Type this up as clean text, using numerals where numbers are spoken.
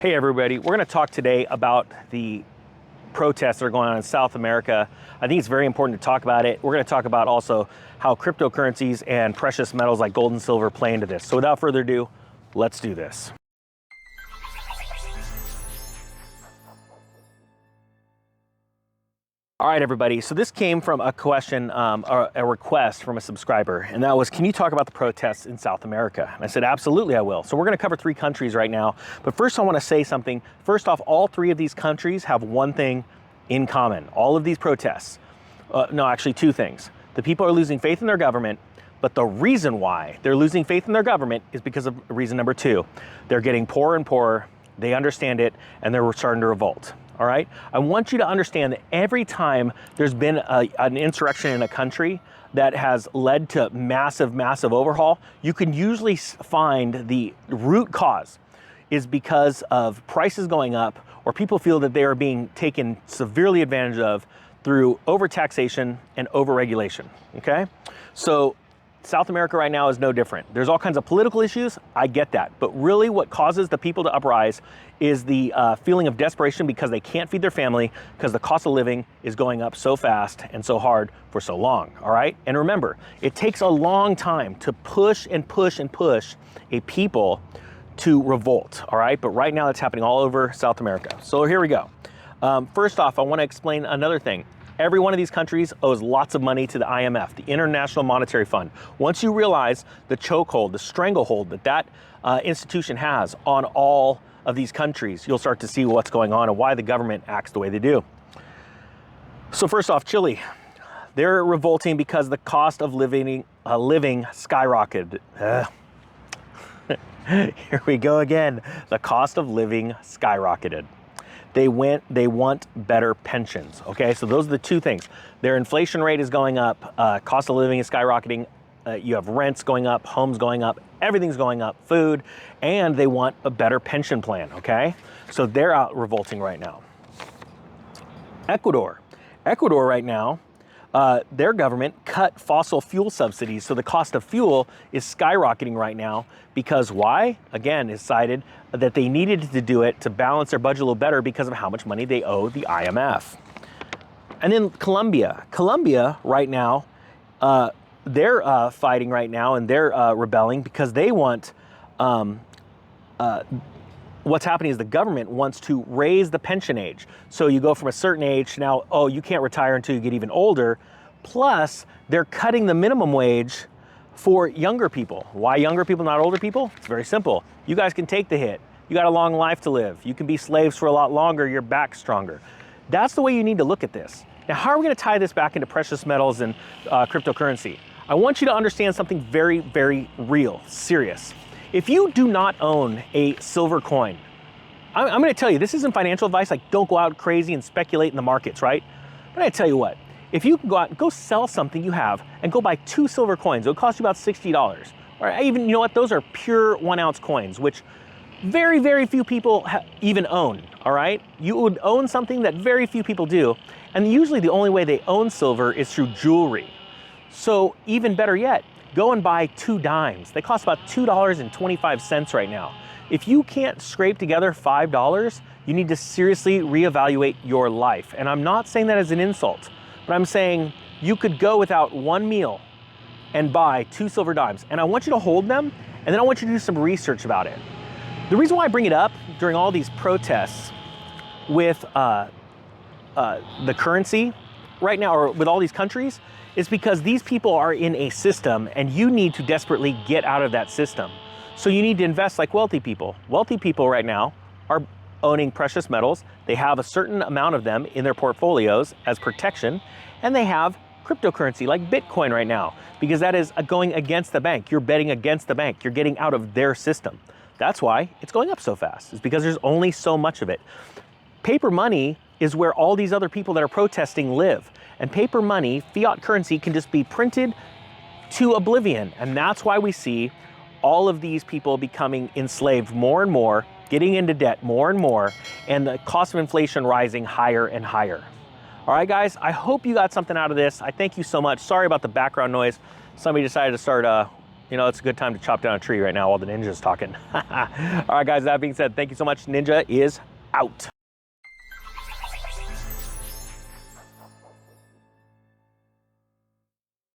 Hey everybody, we're going to talk today about the protests that are going on in South America. I think it's very important to talk about it. We're going to talk about also how cryptocurrencies and precious metals like gold and silver play into this. So without further ado, let's do this. All right, everybody. So this came from a question, or a request from a subscriber, and that was, can you talk about the protests in South America? And I said, absolutely, I will. So we're going to cover 3 countries right now. But first, I want to say something. First off, all 3 of these countries have one thing in common. All of these protests, no, actually 2 things. The people are losing faith in their government, but the reason why they're losing faith in their government is because of reason number 2. They're getting poorer and poorer. They understand it, and they're starting to revolt. All right. I want you to understand that every time there's been an insurrection in a country that has led to massive overhaul, you can usually find the root cause is because of prices going up, or people feel that they are being taken severely advantage of through overtaxation and overregulation. Okay. So South America right now is no different. There's all kinds of political issues. I get that. But really what causes the people to uprise is the feeling of desperation because they can't feed their family because the cost of living is going up so fast and so hard for so long. All right. And remember, it takes a long time to push and push and push a people to revolt. All right. But right now it's happening all over South America. So here we go. First off, I want to explain another thing. Every one of these countries owes lots of money to the IMF, the International Monetary Fund. Once you realize the chokehold, the stranglehold that institution has on all of these countries, you'll start to see what's going on and why the government acts the way they do. So first off, Chile, they're revolting because the cost of living skyrocketed. Here we go again. The cost of living skyrocketed. They want better pensions. Okay, so those are the 2 things. Their inflation rate is going up, cost of living is skyrocketing, you have rents going up, homes going up, everything's going up, food, and they want a better pension plan. Okay, so they're out revolting right now. Ecuador right now, their government cut fossil fuel subsidies, so the cost of fuel is skyrocketing right now because why? Again, it's cited that they needed to do it to balance their budget a little better because of how much money they owe the IMF. And then Colombia right now, they're fighting right now and they're rebelling because they want, what's happening is the government wants to raise the pension age. So you go from a certain age to now, oh, you can't retire until you get even older. Plus, they're cutting the minimum wage for younger people. Why younger people, not older people? It's very simple. You guys can take the hit. You got a long life to live. You can be slaves for a lot longer. Your back's stronger. That's the way you need to look at this. Now, how are we going to tie this back into precious metals and cryptocurrency? I want you to understand something very, very real, serious. If you do not own a silver coin, I'm going to tell you, this isn't financial advice. Like, don't go out crazy and speculate in the markets, right? But I tell you what, if you can go out and go sell something you have and go buy 2 silver coins, it'll cost you about $60. Or even, you know what, those are pure 1-ounce coins, which very, very few people even own, all right? You would own something that very few people do. And usually the only way they own silver is through jewelry. So even better yet, go and buy 2 dimes. They cost about $2.25 right now. If you can't scrape together $5, you need to seriously reevaluate your life. And I'm not saying that as an insult, but I'm saying you could go without 1 meal and buy 2 silver dimes. And I want you to hold them, and then I want you to do some research about it. The reason why I bring it up during all these protests with the currency right now, or with all these countries, is because these people are in a system and you need to desperately get out of that system. So you need to invest like wealthy people. Wealthy people right now are owning precious metals. They have a certain amount of them in their portfolios as protection, and they have cryptocurrency like Bitcoin right now because that is going against the bank. You're betting against the bank. You're getting out of their system. That's why it's going up so fast. It's because there's only so much of it. Paper money is where all these other people that are protesting live. And paper money, fiat currency, can just be printed to oblivion. And that's why we see all of these people becoming enslaved more and more, getting into debt more and more, and the cost of inflation rising higher and higher. All right, guys, I hope you got something out of this. I thank you so much. Sorry about the background noise. Somebody decided to start you know, it's a good time to chop down a tree right now while the ninja's talking. All right, guys, that being said, thank you so much. Ninja is out.